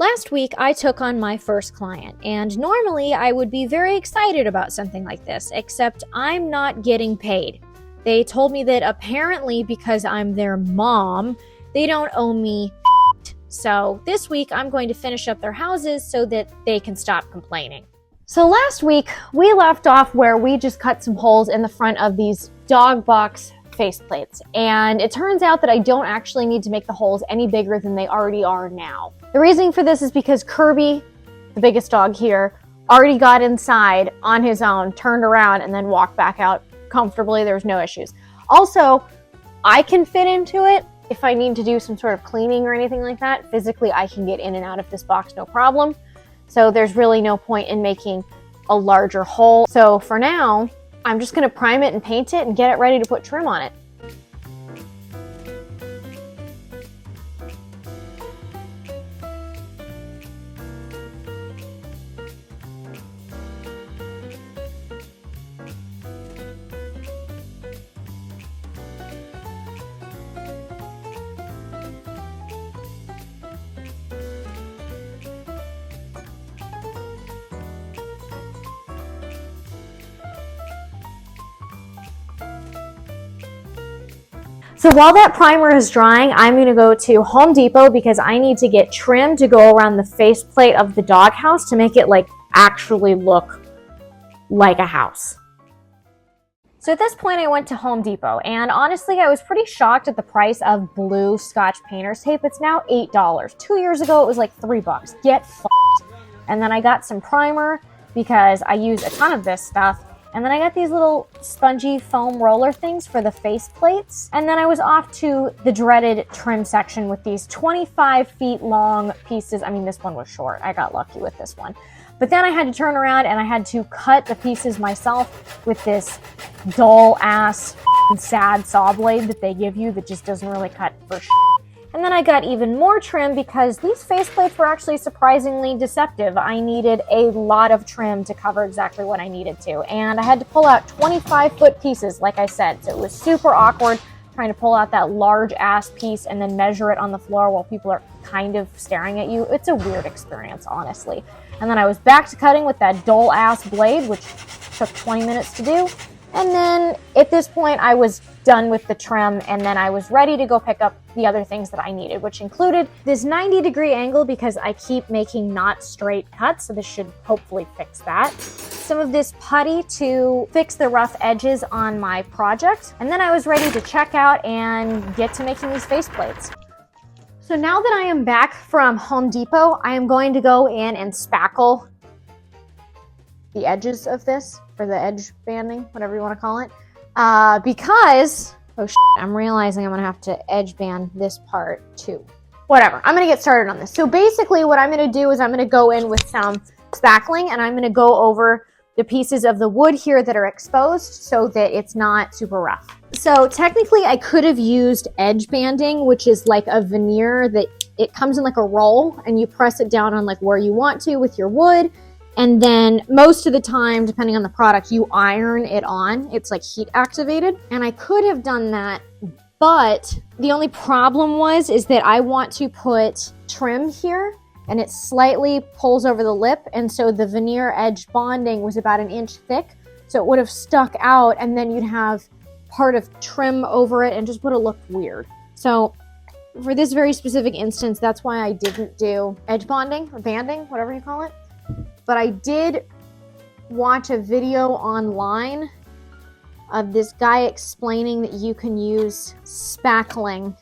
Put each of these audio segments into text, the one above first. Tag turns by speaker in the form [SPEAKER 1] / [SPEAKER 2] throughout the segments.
[SPEAKER 1] Last week, I took on my first client, and normally I would be very excited about something like this, except I'm not getting paid. They told me that apparently because I'm their mom, they don't owe me shit. So this week, I'm going to finish up their houses so that they can stop complaining. So last week, we left off where we just cut some holes in the front of these dog box faceplates, and it turns out that I don't actually need to make the holes any bigger than they already are now. The reason for this is because Kirby, the biggest dog here, already got inside on his own, turned around, and then walked back out comfortably. There's no issues. Also, I can fit into it if I need to do some sort of cleaning or anything like that. Physically, I can get in and out of this box no problem. So there's really no point in making a larger hole. So for now, I'm just gonna prime it and paint it and get it ready to put trim on it. So while that primer is drying, I'm going to go to Home Depot because I need to get trim to go around the faceplate of the doghouse to make it actually look like a house. So at this point I went to Home Depot, and honestly I was pretty shocked at the price of blue Scotch painter's tape. It's now $8. 2 years ago it was like $3. Get f***ed. And then I got some primer because I use a ton of this stuff. And then I got these little spongy foam roller things for the face plates. And then I was off to the dreaded trim section with these 25 feet long pieces. I mean, this one was short. I got lucky with this one. But then I had to turn around and I had to cut the pieces myself with this dull ass sad saw blade that they give you that just doesn't really cut for shit. And then I got even more trim because these faceplates were actually surprisingly deceptive. I needed a lot of trim to cover exactly what I needed to. And I had to pull out 25-foot pieces, like I said. So it was super awkward trying to pull out that large ass piece and then measure it on the floor while people are kind of staring at you. It's a weird experience, honestly. And then I was back to cutting with that dull ass blade, which took 20 minutes to do. And then at this point I was done with the trim, and then I was ready to go pick up the other things that I needed, which included this 90-degree angle because I keep making not straight cuts, so this should hopefully fix that. Some of this putty to fix the rough edges on my project, and then I was ready to check out and get to making these faceplates. So now that I am back from Home Depot, I am going to go in and spackle the edges of this, or the edge banding, whatever you want to call it. Because, oh shit, I'm realizing I'm gonna have to edge band this part too. Whatever, I'm gonna get started on this. So basically what I'm gonna do is I'm gonna go in with some spackling and I'm gonna go over the pieces of the wood here that are exposed so that it's not super rough. So technically I could have used edge banding, which is like a veneer that it comes in like a roll and you press it down on where you want to with your wood. And then most of the time, depending on the product, you iron it on. It's heat activated. And I could have done that, but the only problem is that I want to put trim here and it slightly pulls over the lip. And so the veneer edge bonding was about 1 inch thick. So it would have stuck out and then you'd have part of trim over it and just would have looked weird. So for this very specific instance, that's why I didn't do edge bonding or banding, whatever you call it. But I did watch a video online of this guy explaining that you can use spackling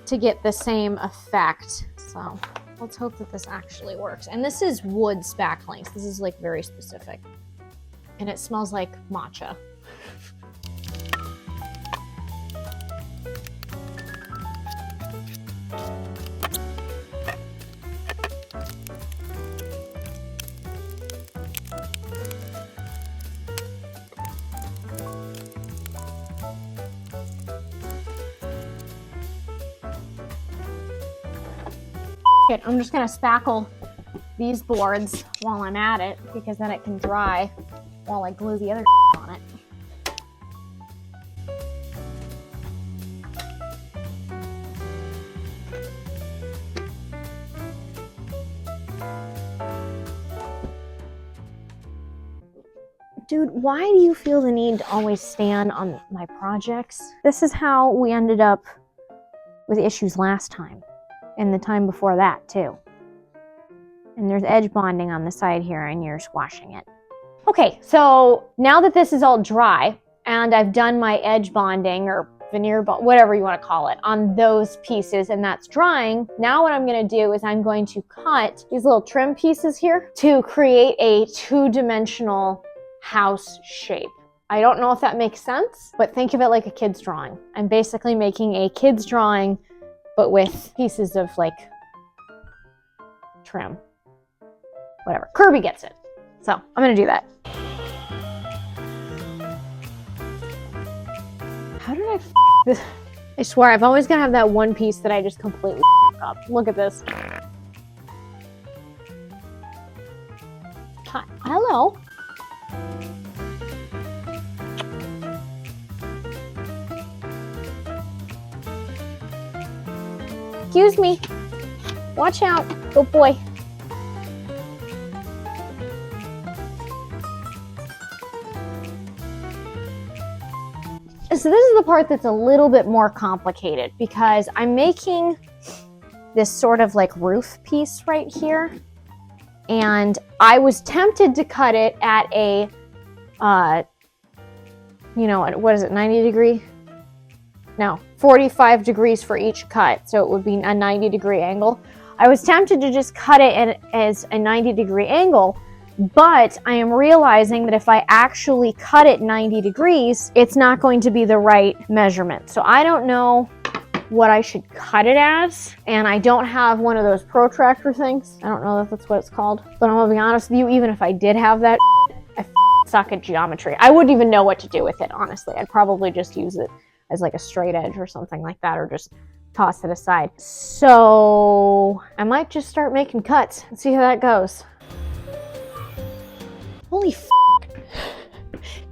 [SPEAKER 1] to get the same effect. So let's hope that this actually works. And this is wood spackling, so this is very specific. And it smells like matcha. I'm just gonna spackle these boards while I'm at it because then it can dry while I glue the other on it. Dude, why do you feel the need to always stand on my projects? This is how we ended up with issues last time, and the time before that too. And there's edge bonding on the side here, and you're squashing it. Okay, so now that this is all dry, and I've done my edge bonding, or veneer bond, whatever you want to call it, on those pieces, and that's drying, now what I'm going to do is I'm going to cut these little trim pieces here to create a two-dimensional house shape. I don't know if that makes sense, but think of it like a kid's drawing. I'm basically making a kid's drawing, but with pieces of like trim. Whatever. Kirby gets it. So I'm gonna do that. How did I f this? I swear, I've always gotta have that one piece that I just completely f up. Look at this. Hi. Hello. Excuse me. Watch out. Good boy. So this is the part that's a little bit more complicated because I'm making this sort of like roof piece right here. And I was tempted to cut it at a, you know, what is it, 90 degree? No, 45 degrees for each cut. So it would be a 90-degree angle. I was tempted to just cut it as a 90-degree angle, but I am realizing that if I actually cut it 90 degrees, it's not going to be the right measurement. So I don't know what I should cut it as, and I don't have one of those protractor things. I don't know if that's what it's called, but I'm gonna be honest with you, even if I did have that, I suck at geometry. I wouldn't even know what to do with it, honestly. I'd probably just use it as like a straight edge or something like that, or just toss it aside. So I might just start making cuts and see how that goes. Holy f***.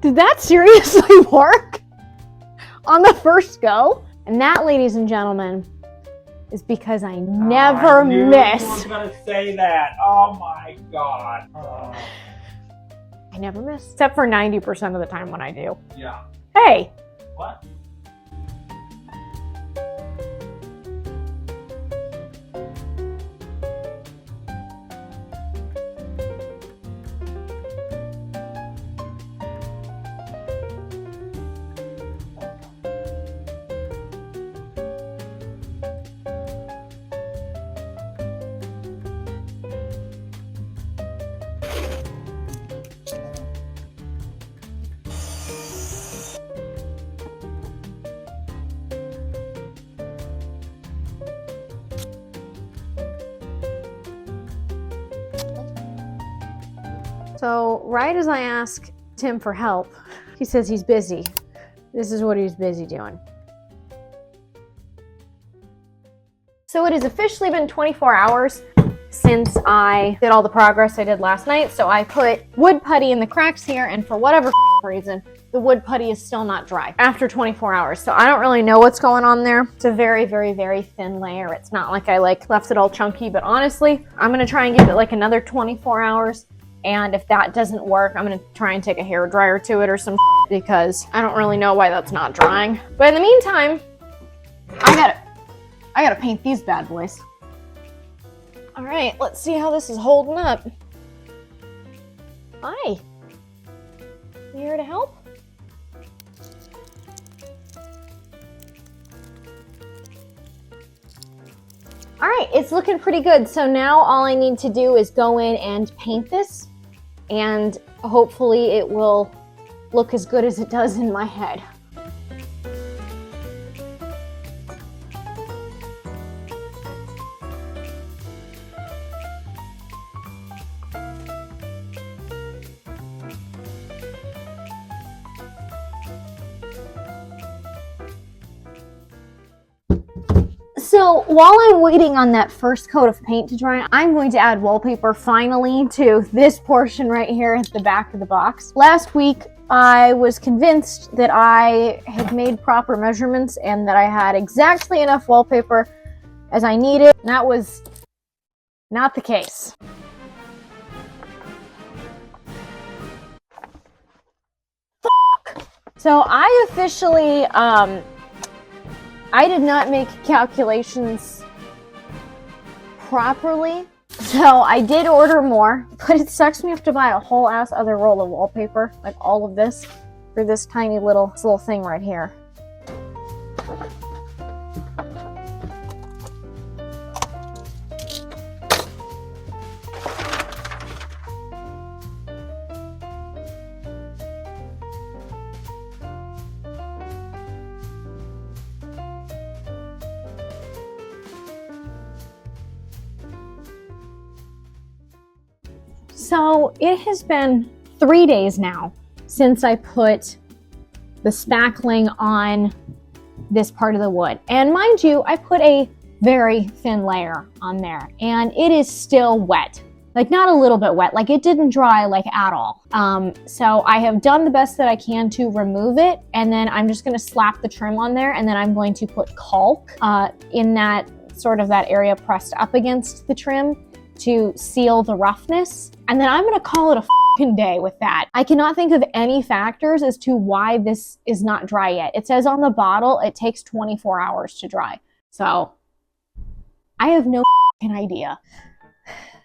[SPEAKER 1] Did that seriously work? On the first go? And that, ladies and gentlemen, is because I never miss.
[SPEAKER 2] I was gonna say that. Oh my God.
[SPEAKER 1] I never miss. Except for 90% of the time when I do.
[SPEAKER 2] Yeah.
[SPEAKER 1] Hey.
[SPEAKER 2] What?
[SPEAKER 1] So right as I ask Tim for help, he says he's busy. This is what he's busy doing. So it has officially been 24 hours since I did all the progress I did last night. So I put wood putty in the cracks here, and for whatever reason, the wood putty is still not dry after 24 hours. So I don't really know what's going on there. It's a very, very, very thin layer. It's not like I left it all chunky, but honestly, I'm gonna try and give it like another 24 hours. And if that doesn't work, I'm gonna try and take a hair dryer to it or some because I don't really know why that's not drying. But in the meantime, I gotta paint these bad boys. All right, let's see how this is holding up. Hi, you here to help? All right, it's looking pretty good. So now all I need to do is go in and paint this, and hopefully it will look as good as it does in my head. So while I'm waiting on that first coat of paint to dry, I'm going to add wallpaper finally to this portion right here at the back of the box. Last week, I was convinced that I had made proper measurements and that I had exactly enough wallpaper as I needed. That was not the case. So I officially, I did not make calculations properly. So I did order more, but it sucks me have to buy a whole ass other roll of wallpaper, like all of this, for this tiny little thing right here. So it has been 3 days now since I put the spackling on this part of the wood. And mind you, I put a very thin layer on there and it is still wet. Like not a little bit wet, like it didn't dry like at all. So I have done the best that I can to remove it, and then I'm just gonna slap the trim on there, and then I'm going to put caulk in that sort of that area pressed up against the trim to seal the roughness. And then I'm gonna call it a fucking day with that. I cannot think of any factors as to why this is not dry yet. It says on the bottle it takes 24 hours to dry. So I have no fucking idea.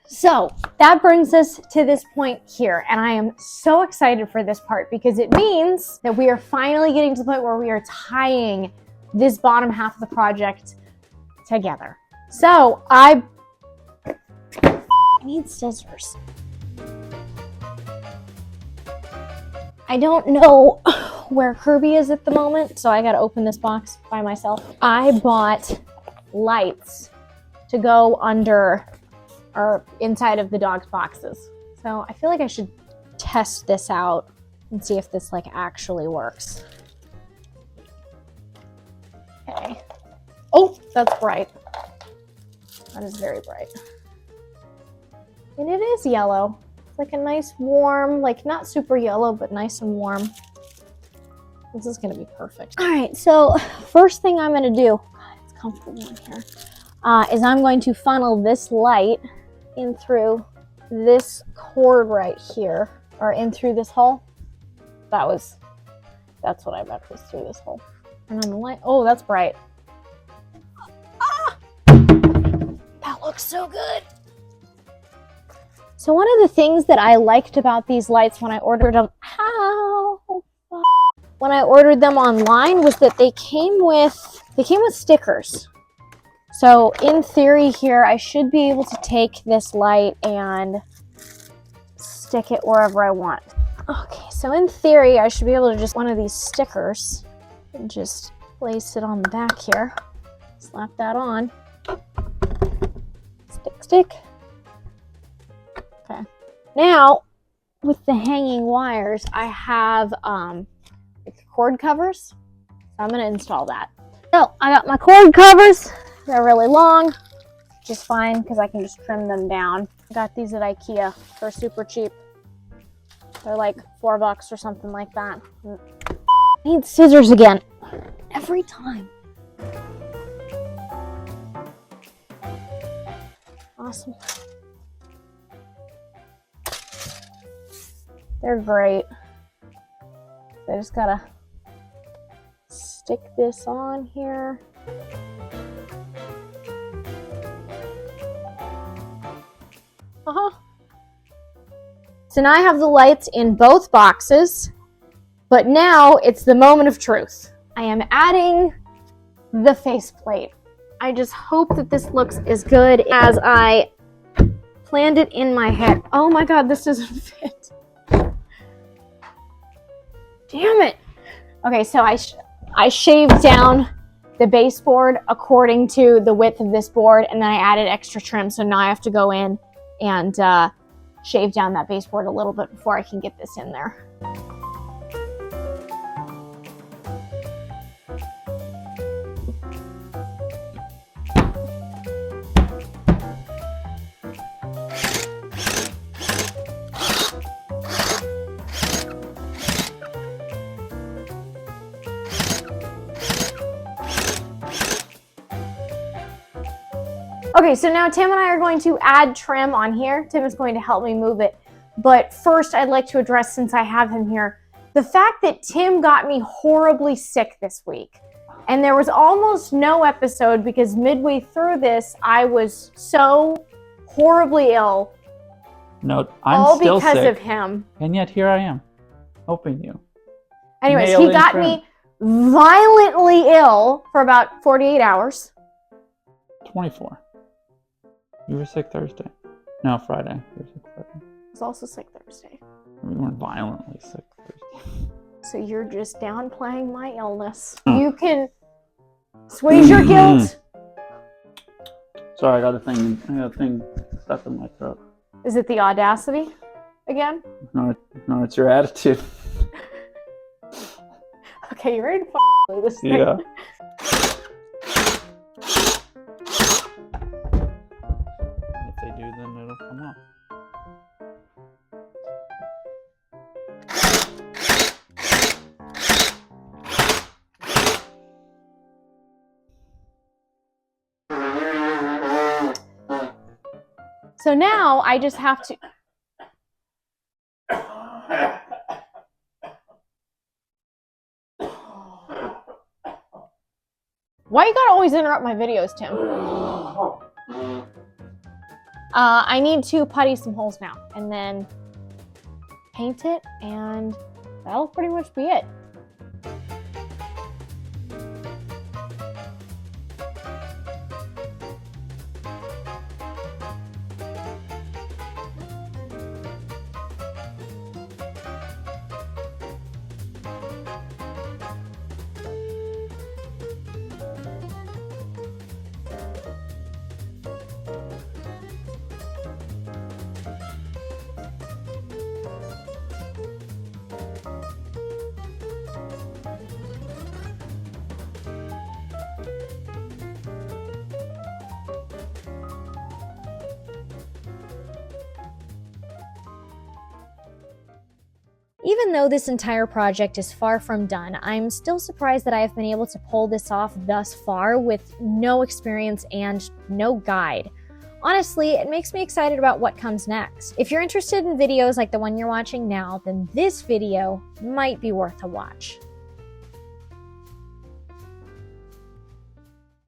[SPEAKER 1] So that brings us to this point here, and I am so excited for this part because it means that we are finally getting to the point where we are tying this bottom half of the project together. So I need scissors. I don't know where Kirby is at the moment, so I gotta open this box by myself. I bought lights to go under or inside of the dog's boxes. So I feel like I should test this out and see if this like actually works. Okay. Oh, that's bright. That is very bright. And it is yellow. It's like a nice warm, like not super yellow, but nice and warm. This is gonna be perfect. All right, so first thing I'm gonna do, God, it's comfortable in here, is I'm going to funnel this light in through this cord right here, or in through this hole. That's what I meant, was through this hole. And on the light, oh, that's bright. Ah! That looks so good. So one of the things that I liked about these lights when I ordered them, when I ordered them online, was that they came with stickers. So in theory here, I should be able to take this light and stick it wherever I want. Okay, so in theory, I should be able to just one of these stickers and just place it on the back here. Slap that on. Stick. Okay. Now, with the hanging wires, I have cord covers. So I'm gonna install that. So I got my cord covers. They're really long, which is fine because I can just trim them down. I got these at IKEA for super cheap. They're like $4 or something like that. I need scissors again. Every time. Awesome. They're great. I just gotta stick this on here. So now I have the lights in both boxes, but now it's the moment of truth. I am adding the faceplate. I just hope that this looks as good as I planned it in my head. Oh my God, this doesn't fit. Damn it. Okay, so I shaved down the baseboard according to the width of this board, and then I added extra trim, so now I have to go in and shave down that baseboard a little bit before I can get this in there. Okay, so now Tim and I are going to add trim on here. Tim is going to help me move it. But first, I'd like to address, since I have him here, The fact that Tim got me horribly sick this week, and there was almost no episode because midway through this, I was so horribly ill.
[SPEAKER 3] No, I'm
[SPEAKER 1] all
[SPEAKER 3] still
[SPEAKER 1] because
[SPEAKER 3] sick.
[SPEAKER 1] of him.
[SPEAKER 3] And yet here I am, helping you.
[SPEAKER 1] Anyways,
[SPEAKER 3] Nailing
[SPEAKER 1] he got
[SPEAKER 3] trim.
[SPEAKER 1] me violently ill for about 48 hours.
[SPEAKER 3] 24. You were sick Thursday. No, Friday. You were sick Friday.
[SPEAKER 1] I was also sick Thursday.
[SPEAKER 3] We weren't violently sick Thursday.
[SPEAKER 1] So you're just downplaying my illness.
[SPEAKER 3] Oh.
[SPEAKER 1] You can assuage your guilt.
[SPEAKER 3] Sorry, I got a thing stuck in my throat.
[SPEAKER 1] Is it the audacity again?
[SPEAKER 3] No, it's your attitude.
[SPEAKER 1] Okay, you ready to do this thing?
[SPEAKER 3] Yeah. If they do, then it'll come up.
[SPEAKER 1] So now I just have to... Why you gotta always interrupt my videos, Tim? I need to putty some holes now and then paint it, and that'll pretty much be it. Even though this entire project is far from done, I'm still surprised that I have been able to pull this off thus far with no experience and no guide. Honestly, it makes me excited about what comes next. If you're interested in videos like the one you're watching now, then this video might be worth a watch.